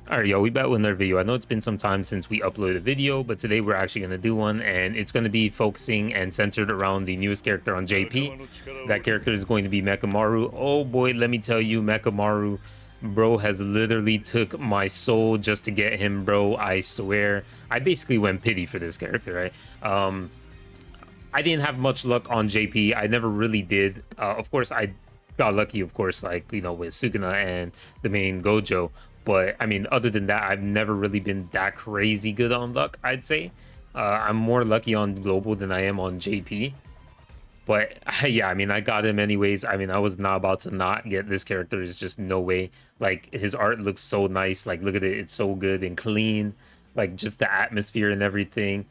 Alright, yo, we back with another video. I know it's been some time since we uploaded a video, but today we're actually going to do one, and it's going to be focusing and centered around the newest character on JP. That character is going to be Mechamaru. Oh boy, let me tell you, Mechamaru, bro, has literally took my soul just to get him, bro. I swear. I basically went pity for this character, right? I didn't have much luck on JP. I never really did. Of course, I got lucky, of course, like, you know, with Sukuna and the main Gojo. But I mean, other than that, I've never really been that crazy good on luck, I'd say. I'm more lucky on global than I am on JP. But yeah, I mean, I got him anyways. I mean, I was not about to not get this character. There's just no way. Like, his art looks so nice. Like, look at it. It's so good and clean. Like, just the atmosphere and everything.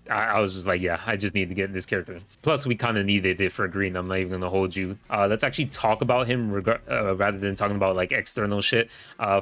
I was just like, yeah, I just need to get this character. Plus, we kind of needed it for green. I'm not even gonna hold you. Let's actually talk about him rather than talking about like external shit.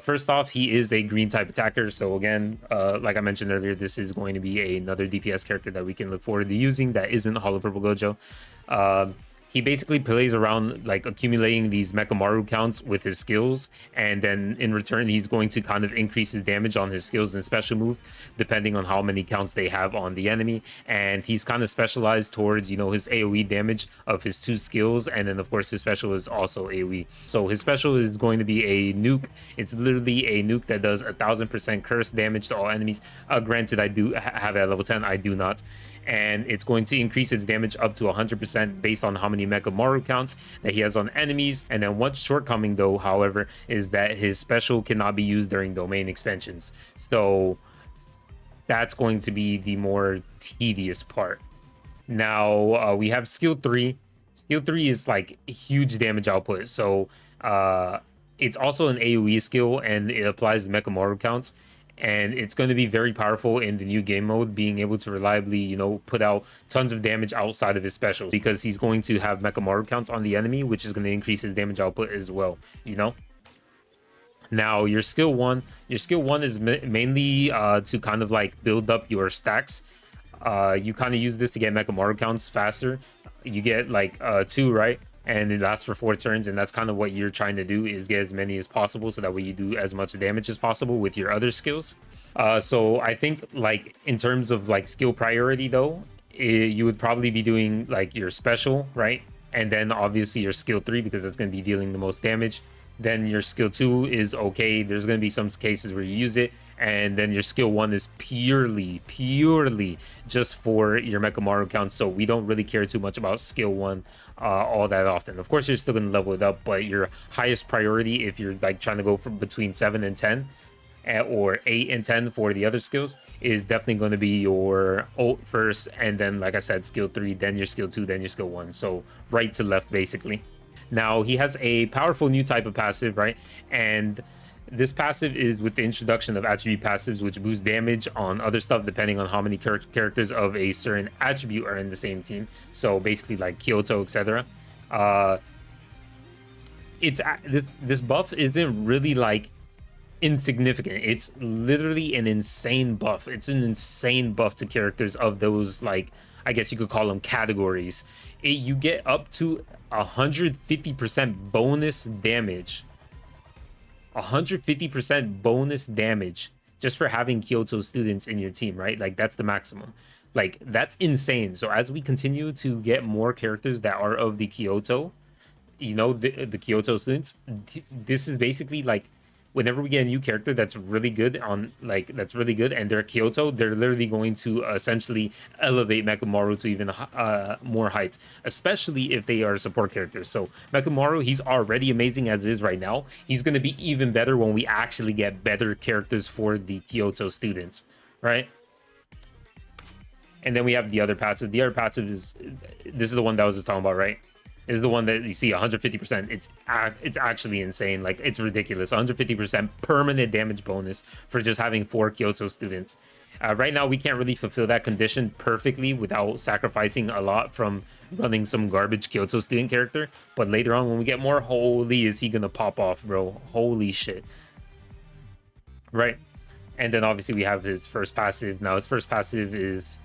First off, he is a green type attacker. So again, like I mentioned earlier, this is going to be another DPS character that we can look forward to using that isn't Hollow Purple Gojo. He basically plays around like accumulating these Mechamaru counts with his skills, and then in return he's going to kind of increase his damage on his skills and special move depending on how many counts they have on the enemy. And he's kind of specialized towards, you know, his AoE damage of his two skills, and then of course his special is also AoE. So his special is going to be a nuke. It's literally a nuke that does 1000% curse damage to all enemies. Granted, I do have it at level 10, I do not. And it's going to increase its damage up to 100% based on how many Mechamaru counts that he has on enemies. And then one shortcoming though, however, is that his special cannot be used during domain expansions. So that's going to be the more tedious part. Now we have skill 3. Skill 3 is like huge damage output. So it's also an AoE skill, and it applies Mechamaru counts. And it's going to be very powerful in the new game mode, being able to reliably, you know, put out tons of damage outside of his specials, because he's going to have Mechamaru counts on the enemy, which is going to increase his damage output as well, you know. Now your skill 1 is mainly to kind of like build up your stacks. You kind of use this to get Mechamaru counts faster. You get like 2, right? And it lasts for 4 turns, and that's kind of what you're trying to do, is get as many as possible so that way you do as much damage as possible with your other skills. So I think like in terms of like skill priority though, you would probably be doing like your special, right? And then obviously your skill 3, because that's going to be dealing the most damage. Then your skill 2 is okay. There's going to be some cases where you use it. And then your skill 1 is purely just for your Mechamaru count. So we don't really care too much about skill 1 all that often. Of course, you're still going to level it up, but your highest priority, if you're like trying to go from between 7 and 10, or 8 and 10 for the other skills, is definitely going to be your ult first, and then like I said, skill 3, then your skill 2, then your skill 1. So right to left basically. Now he has a powerful new type of passive, right? And this passive is with the introduction of attribute passives, which boost damage on other stuff depending on how many characters of a certain attribute are in the same team. So basically like Kyoto, etc. It's this buff isn't really like insignificant. It's literally an insane buff. It's an insane buff to characters of those, like, I guess you could call them categories. You get up to 150% bonus damage. 150% bonus damage just for having Kyoto students in your team, right? Like, that's the maximum. Like, that's insane. So as we continue to get more characters that are of the Kyoto, you know, the Kyoto students, this is basically like, whenever we get a new character that's really good and they're Kyoto, they're literally going to essentially elevate Mechamaru to even more heights, especially if they are support characters. So Mechamaru, he's already amazing as is right now. He's going to be even better when we actually get better characters for the Kyoto students, right? And then we have the other passive. The other passive is, this is the one that I was just talking about, right? Is the one that you see 150%. It's actually insane. Like, it's ridiculous. 150% permanent damage bonus for just having 4 Kyoto students. Right now, we can't really fulfill that condition perfectly without sacrificing a lot from running some garbage Kyoto student character. But later on, when we get more, holy, is he gonna pop off, bro? Holy shit. Right? And then obviously we have his first passive. Now his first passive is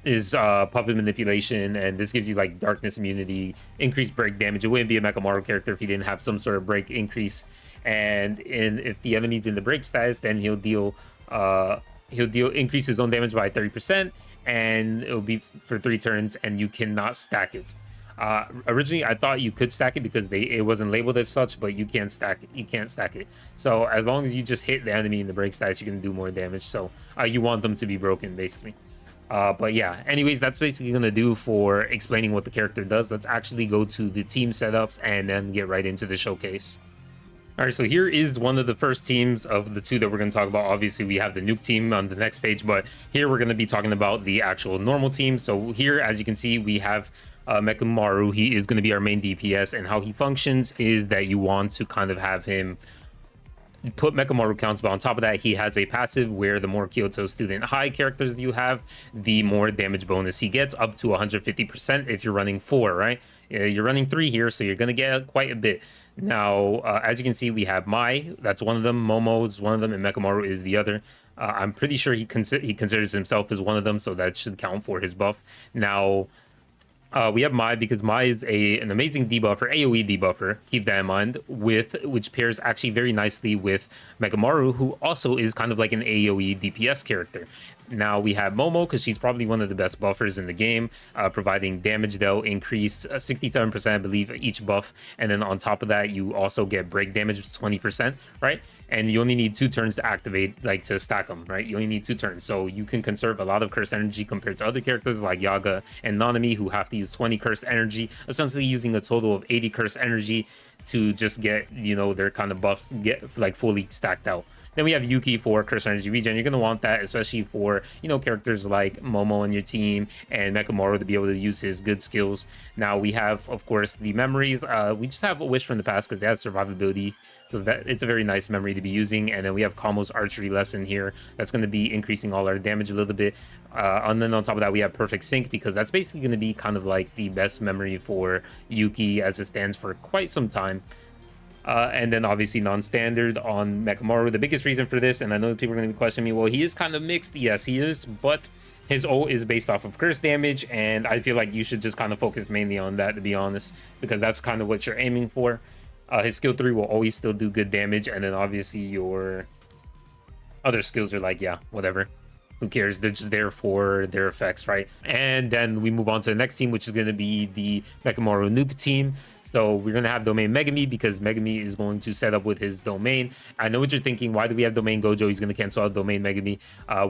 puppet manipulation, and this gives you like darkness immunity, increased break damage. It wouldn't be a Mechamaru character if he didn't have some sort of break increase. and if the enemy's in the break status, then he'll deal increase his own damage by 30%, and it'll be for 3 turns, and you cannot stack it. Originally I thought you could stack it because it wasn't labeled as such, but you can't stack it. So as long as you just hit the enemy in the break status, you can do more damage. So you want them to be broken, basically. But yeah, anyways, that's basically gonna do for explaining what the character does. Let's actually go to the team setups and then get right into the showcase. All right, so here is one of the first teams of the 2 that we're going to talk about. Obviously, we have the Nuke team on the next page, but here we're going to be talking about the actual normal team. So here, as you can see, we have Mechamaru. He is going to be our main DPS, and how he functions is that you want to kind of have him put Mechamaru counts, but on top of that, he has a passive where the more Kyoto student high characters you have, the more damage bonus he gets, up to 150% if you're running 4, right? You're running 3 here, so you're going to get quite a bit. Now, as you can see, we have Mai, that's one of them, Momo is one of them, and Mechamaru is the other. I'm pretty sure he considers himself as one of them, so that should count for his buff. Now, we have Mai because Mai is an amazing debuffer, AoE debuffer, keep that in mind, which pairs actually very nicely with Mechamaru, who also is kind of like an AoE DPS character. Now we have Momo because she's probably one of the best buffers in the game, providing damage. They'll increase 67%, I believe, each buff, and then on top of that, you also get break damage 20%, right? And you only need 2 turns to activate, like to stack them, right? You only need 2 turns, so you can conserve a lot of cursed energy compared to other characters like Yaga and Nanami, who have to use 20 cursed energy, essentially using a total of 80 cursed energy to just get, you know, their kind of buffs get like fully stacked out. Then we have Yuki for cursed energy regen. You're going to want that, especially for, you know, characters like Momo on your team and Mechamaru to be able to use his good skills. Now we have, of course, the memories. We just have a wish from the past because they have survivability, so that it's a very nice memory to be using. And then we have Kamo's archery lesson here. That's going to be increasing all our damage a little bit. And then on top of that, we have perfect sync because that's basically going to be kind of like the best memory for Yuki as it stands for quite some time. And then obviously non-standard on Mechamaru. The biggest reason for this, and I know people are going to be questioning me, well, he is kind of mixed. Yes, he is, but his ult is based off of curse damage, and I feel like you should just kind of focus mainly on that, to be honest, because that's kind of what you're aiming for. His skill 3 will always still do good damage, and then obviously your other skills are like, yeah, whatever. Who cares? They're just there for their effects, right? And then we move on to the next team, which is going to be the Mechamaru Nuke team. So we're going to have domain Megami because Megami is going to set up with his domain. I know what you're thinking. Why do we have domain Gojo? He's going to cancel out domain Megami.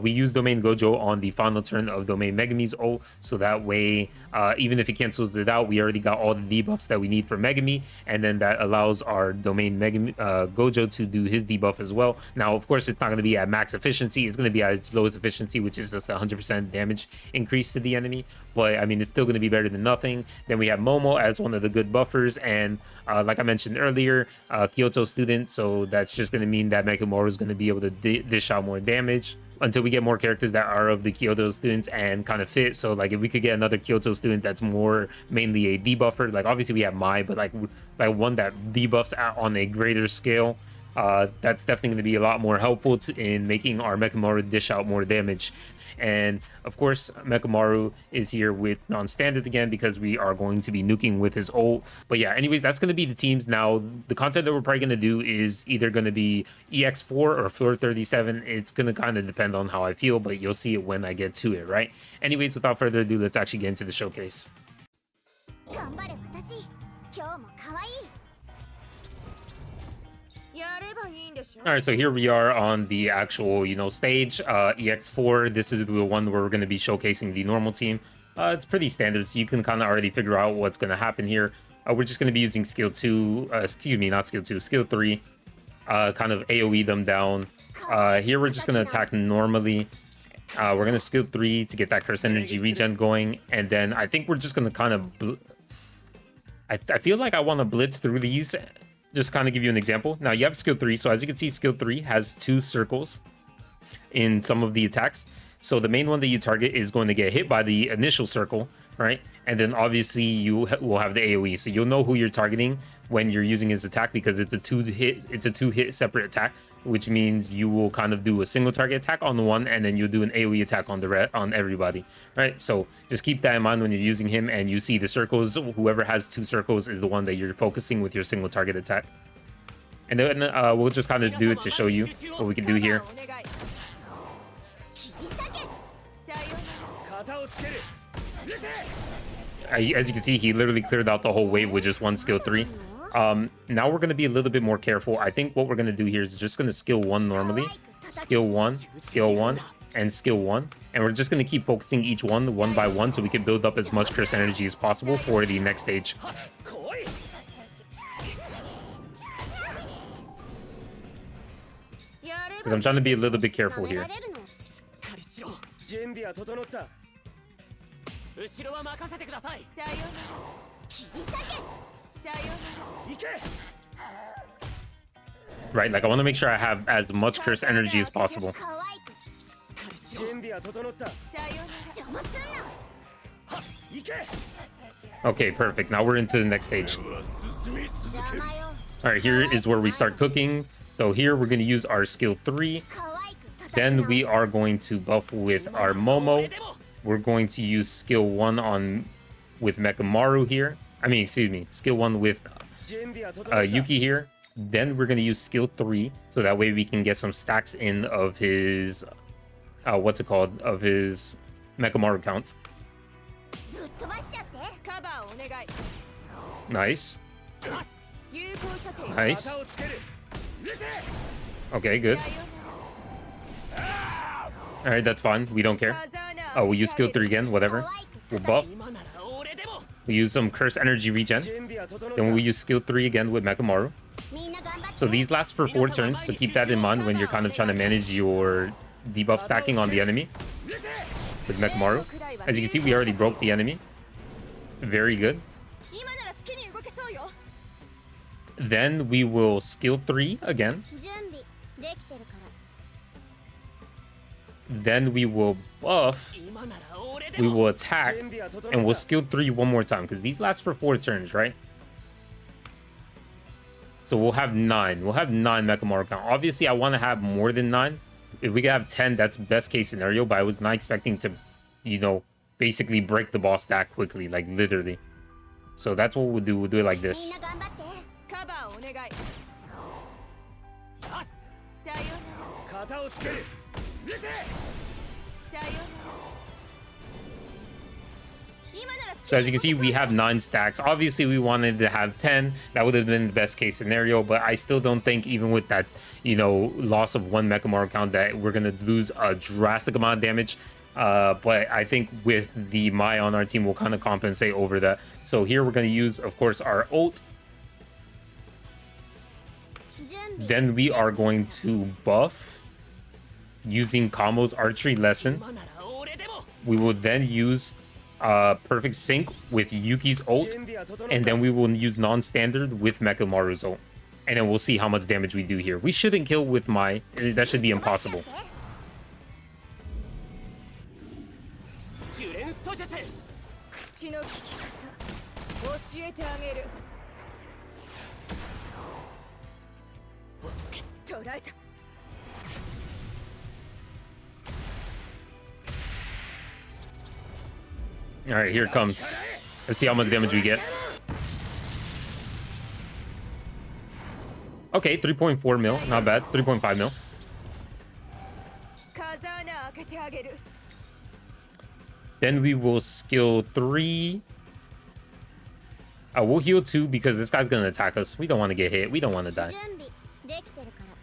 We use domain Gojo on the final turn of domain Megami's ult. So that way, even if he cancels it out, we already got all the debuffs that we need for Megami. And then that allows our domain Megami, Gojo to do his debuff as well. Now, of course, it's not going to be at max efficiency. It's going to be at its lowest efficiency, which is just 100% damage increase to the enemy. But I mean, it's still going to be better than nothing. Then we have Momo as one of the good buffers. And like I mentioned earlier, Kyoto student, so that's just going to mean that Mechamaru is going to be able to dish out more damage until we get more characters that are of the Kyoto students and kind of fit. So like if we could get another Kyoto student that's more mainly a debuffer, like obviously we have Mai, but like one that debuffs on a greater scale, that's definitely going to be a lot more helpful in making our Mechamaru dish out more damage. And of course, Mechamaru is here with non-standard again because we are going to be nuking with his ult. But yeah, anyways, that's going to be the teams. Now, the content that we're probably going to do is either going to be EX4 or Floor 37. It's going to kind of depend on how I feel, but you'll see it when I get to it, right? Anyways, without further ado, let's actually get into the showcase. All right, so here we are on the actual, you know, stage, EX4. This is the one where we're going to be showcasing the normal team. It's pretty standard, so you can kind of already figure out what's going to happen here. We're just going to be using skill 2, excuse me, not skill 2, skill 3, kind of AoE them down. Here we're just going to attack normally. We're going to skill 3 to get that cursed energy regen going, and then I think we're just going to kind of... I feel like I want to blitz through these. Just kind of give you an example. Now you have skill 3, so as you can see, skill 3 has 2 circles in some of the attacks. So the main one that you target is going to get hit by the initial circle, right? And then obviously you will have the AoE, so you'll know who you're targeting when you're using his attack because it's a two hit separate attack, which means you will kind of do a single target attack on the one, and then you'll do an AoE attack on everybody, right? So just keep that in mind when you're using him and you see the circles. Whoever has 2 circles is the one that you're focusing with your single target attack. And then we'll just kind of do it to show you what we can do here. As you can see, he literally cleared out the whole wave with just one skill 3. Now we're going to be a little bit more careful. I think what we're going to do here is just going to skill 1 normally. Skill 1, skill 1, and skill 1. And we're just going to keep focusing each one by one so we can build up as much curse energy as possible for the next stage. Because I'm trying to be a little bit careful here. Right, like I want to make sure I have as much curse energy as possible. Okay, perfect. Now we're into the next stage. All right, here is where we start cooking. So here we're going to use our skill 3. Then we are going to buff with our Momo. We're going to use skill 1 with Mechamaru here. I mean, excuse me, skill 1 with Yuki here. Then we're going to use skill 3, so that way we can get some stacks in of his, of his Mechamaru count. Nice. Nice. Okay, good. Alright, that's fine. We don't care. Oh, we'll use skill 3 again, whatever. We'll buff. We use some curse energy regen. Then we'll use skill 3 again with Mechamaru. So these last for 4 turns, so keep that in mind when you're kind of trying to manage your debuff stacking on the enemy with Mechamaru. As you can see, we already broke the enemy. Very good. Then we will skill 3 again. Then we will buff. We will attack. And we'll skill 3 one more time. Because these last for 4 turns, right? So we'll have 9. We'll have 9 Mechamaru count. Obviously, I want to have more than 9. If we could have 10, that's best case scenario. But I was not expecting to, you know, basically break the boss stack quickly. Like, literally. So that's what we'll do. We'll do it like this. So as you can see, we have 9 stacks. Obviously, we wanted to have 10. That would have been the best case scenario. But I still don't think, even with that, you know, loss of 1 Mechamaru count, that we're going to lose a drastic amount of damage. But I think with the Mai on our team, we'll kind of compensate over that. So here we're going to use, of course, our ult. Then we are going to buff using Kamo's archery lesson. We will then use perfect sync with Yuki's ult, and then we will use non-standard with Mechamaru's ult, and then we'll see how much damage we do here. We shouldn't kill with Mai. That should be impossible. All right, here it comes. Let's see how much damage we get. Okay, 3.4 mil, not bad. 3.5 mil. Then we will skill 3. We'll heal 2 because this guy's gonna attack us. We don't want to get hit. We don't want to die.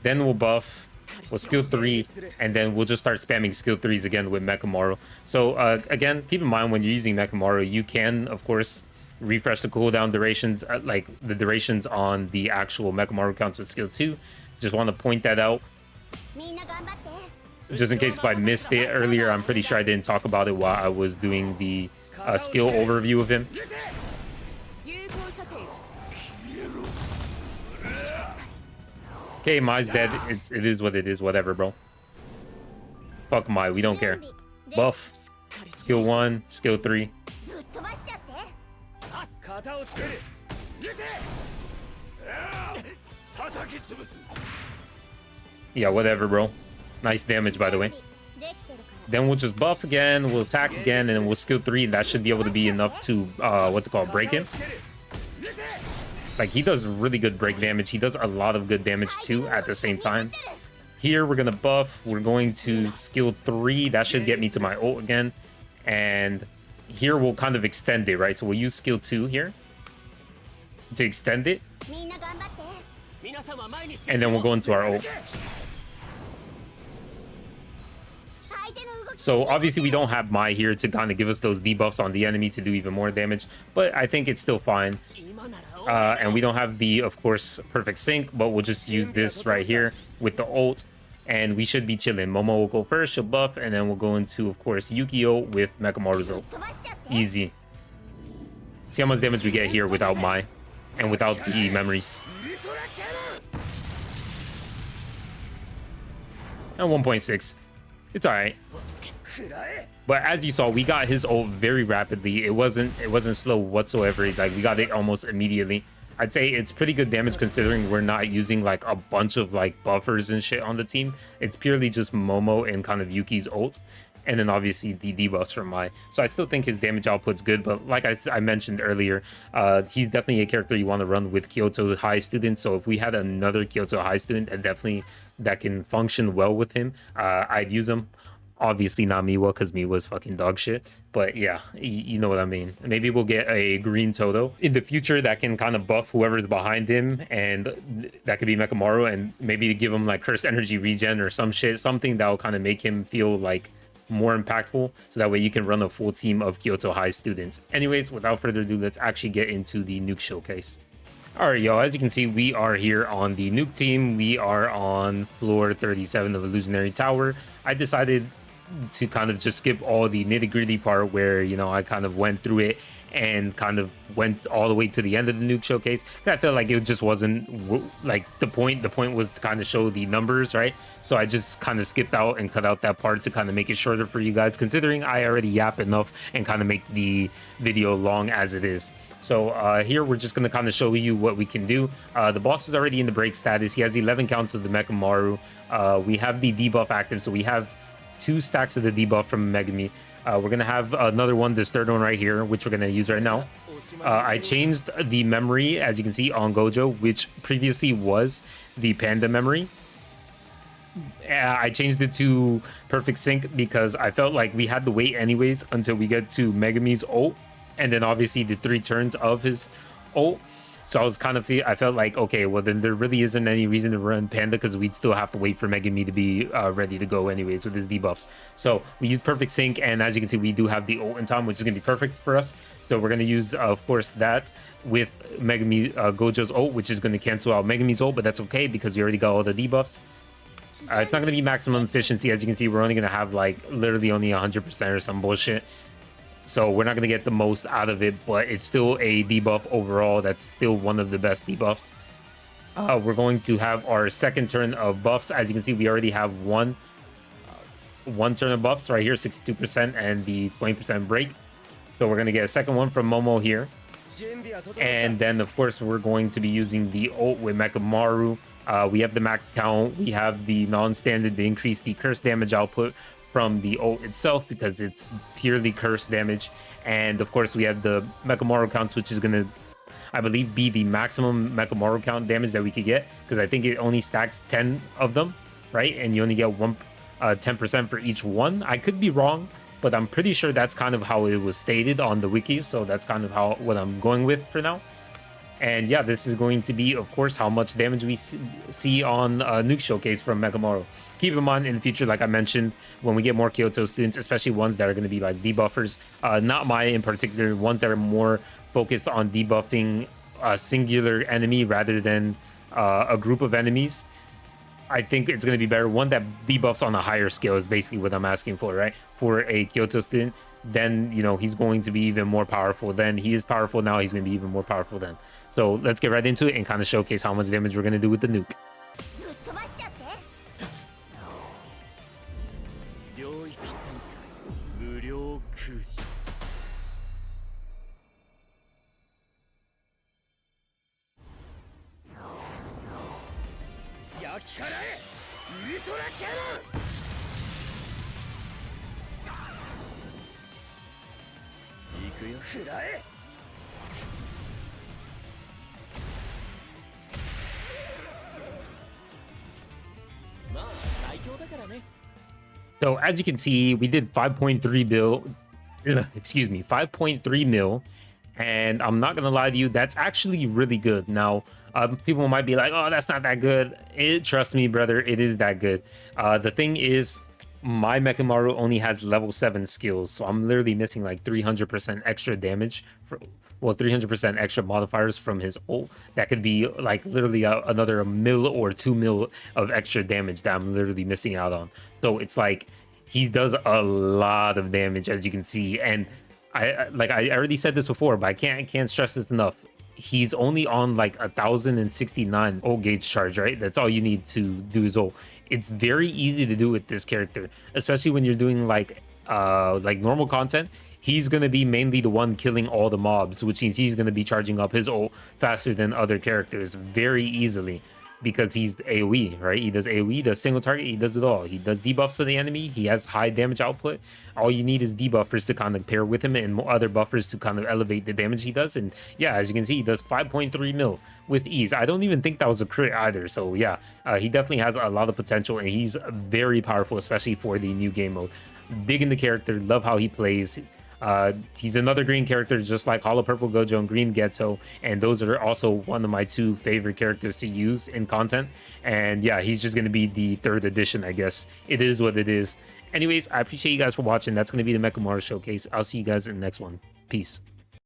Then we'll buff. We'll skill 3, and then we'll just start spamming skill 3s again with Mechamaru. So again, keep in mind when you're using Mechamaru, you can, of course, refresh the cooldown durations, like the durations on the actual Mechamaru counts with skill 2. Just want to point that out. Just in case if I missed it earlier, I'm pretty sure I didn't talk about it while I was doing the skill overview of him. Okay, Mai's dead. It is what it is. Whatever, bro. Fuck Mai. We don't care. Buff. Skill 1. Skill 3. Yeah, whatever, bro. Nice damage, by the way. Then we'll just buff again. We'll attack again, and then we'll skill 3. That should be able to be enough to, break him. Like, he does really good break damage. He does a lot of good damage too at the same time. Here we're gonna buff. We're going to skill 3. That should get me to my ult again. And here we'll kind of extend it, right? So we'll use skill 2 here to extend it. And then we'll go into our ult. So obviously we don't have Mai here to kind of give us those debuffs on the enemy to do even more damage, but I think it's still fine. And we don't have the, of course, perfect sync, but we'll just use this right here with the ult, and we should be chilling. Momo will go first, she'll buff, and then we'll go into, of course, Yukio with Mechamaru's ult. Easy. See how much damage we get here without Mai and without the memories. And 1.6. It's alright. But as you saw, we got his ult very rapidly. It wasn't slow whatsoever. Like, we got it almost immediately. I'd say it's pretty good damage considering we're not using like a bunch of like buffers and shit on the team. It's purely just Momo and kind of Yuki's ult, and then obviously the debuffs from Mai. So I still think his damage output's good, but like I mentioned earlier, he's definitely a character you want to run with Kyoto High students. So if we had another Kyoto High student that can function well with him, I'd use him. Obviously not Miwa, because Miwa's fucking dog shit. But yeah, you know what I mean. Maybe we'll get a green Toto in the future that can kind of buff whoever's behind him, and that could be Mechamaru, and maybe to give him like cursed energy regen or some shit, something that will kind of make him feel like more impactful, so that way you can run a full team of Kyoto High students. Anyways, without further ado, let's actually get into the Nuke showcase. All right, y'all, as you can see, we are here on the Nuke team. We are on floor 37 of Illusionary Tower. I decided to kind of just skip all the nitty-gritty part where, you know, I kind of went through it and kind of went all the way to the end of the Nuke showcase. I felt like it just wasn't like the point. The point was to kind of show the numbers, right? So I just kind of skipped out and cut out that part to kind of make it shorter for you guys, considering I already yap enough and kind of make the video long as it is. So here we're just going to kind of show you what we can do. The boss is already in the break status. He has 11 counts of the Mechamaru. We have the debuff active, so we have 2 stacks of the debuff from Megami. We're gonna have another one, this third one right here, which we're gonna use right now. I changed the memory, as you can see, on Gojo, which previously was the panda memory. I changed it to perfect sync because I felt like we had to wait anyways until we get to Megami's ult, and then obviously the 3 turns of his ult. So I felt like, okay, well then there really isn't any reason to run Panda, because we'd still have to wait for Megami to be ready to go anyways with his debuffs. So we use perfect sync, and as you can see, we do have the ult in time, which is gonna be perfect for us. So we're gonna use, of course, that with Megami Gojo's ult, which is gonna cancel out Megami's ult, but that's okay because we already got all the debuffs. It's not gonna be maximum efficiency. As you can see, we're only gonna have like literally only 100% or some bullshit. So we're not going to get the most out of it, but it's still a debuff overall. That's still one of the best debuffs. We're going to have our second turn of buffs. As you can see, we already have one turn of buffs right here, 62% and the 20% break. So we're going to get a second one from Momo here. And then, of course, we're going to be using the ult with Mechamaru. We have the max count. We have the non-standard to increase the curse damage output from the ult itself, because it's purely curse damage. And of course we have the Mechamaru counts, which is gonna, I believe, be the maximum Mechamaru count damage that we could get, because I think it only stacks 10 of them, right? And you only get 10% for each one. I could be wrong, but I'm pretty sure that's kind of how it was stated on the wikis, so that's kind of what I'm going with for now. And yeah, this is going to be, of course, how much damage we see on Nuke Showcase from Mechamaru. Keep in mind, in the future, like I mentioned, when we get more Kyoto students, especially ones that are going to be like debuffers, not Maya in particular, ones that are more focused on debuffing a singular enemy rather than a group of enemies, I think it's going to be better. One that debuffs on a higher scale is basically what I'm asking for, right? For a Kyoto student, then, you know, he's going to be even more powerful. Then he is powerful now, he's going to be even more powerful then. So let's get right into it and kind of showcase how much damage we're going to do with the nuke. So as you can see, we did 5.3 bill, excuse me, 5.3 mil. And I'm not gonna lie to you, that's actually really good. Now, people might be like, "Oh, that's not that good." Trust me, brother, it is that good. The thing is, my Mechamaru only has level 7 skills, so I'm literally missing like 300% extra damage for, well, 300% extra modifiers from his ult. That could be like literally another mil or 2 mil of extra damage that I'm literally missing out on. So it's like he does a lot of damage, as you can see, and I already said this before, but I can't stress this enough. He's only on like 1,069 ult gauge charge, right? That's all you need to do his ult. It's very easy to do with this character, especially when you're doing like normal content. He's gonna be mainly the one killing all the mobs, which means he's gonna be charging up his ult faster than other characters very easily, because he's AoE, right? He does AoE, he does single target, he does it all. He does debuffs to the enemy, he has high damage output. All you need is debuffers to kind of pair with him and other buffers to kind of elevate the damage he does. And yeah, as you can see, he does 5.3 mil with ease. I don't even think that was a crit either. So yeah, he definitely has a lot of potential, and he's very powerful, especially for the new game mode. Digging the character, love how he plays. He's another green character, just like Hollow Purple Gojo and Green Ghetto, and those are also one of my 2 favorite characters to use in content. And yeah, he's just going to be the 3rd edition, I guess. It is what it is. Anyways, I appreciate you guys for watching. That's going to be the Mechamaru showcase. I'll see you guys in the next one. Peace.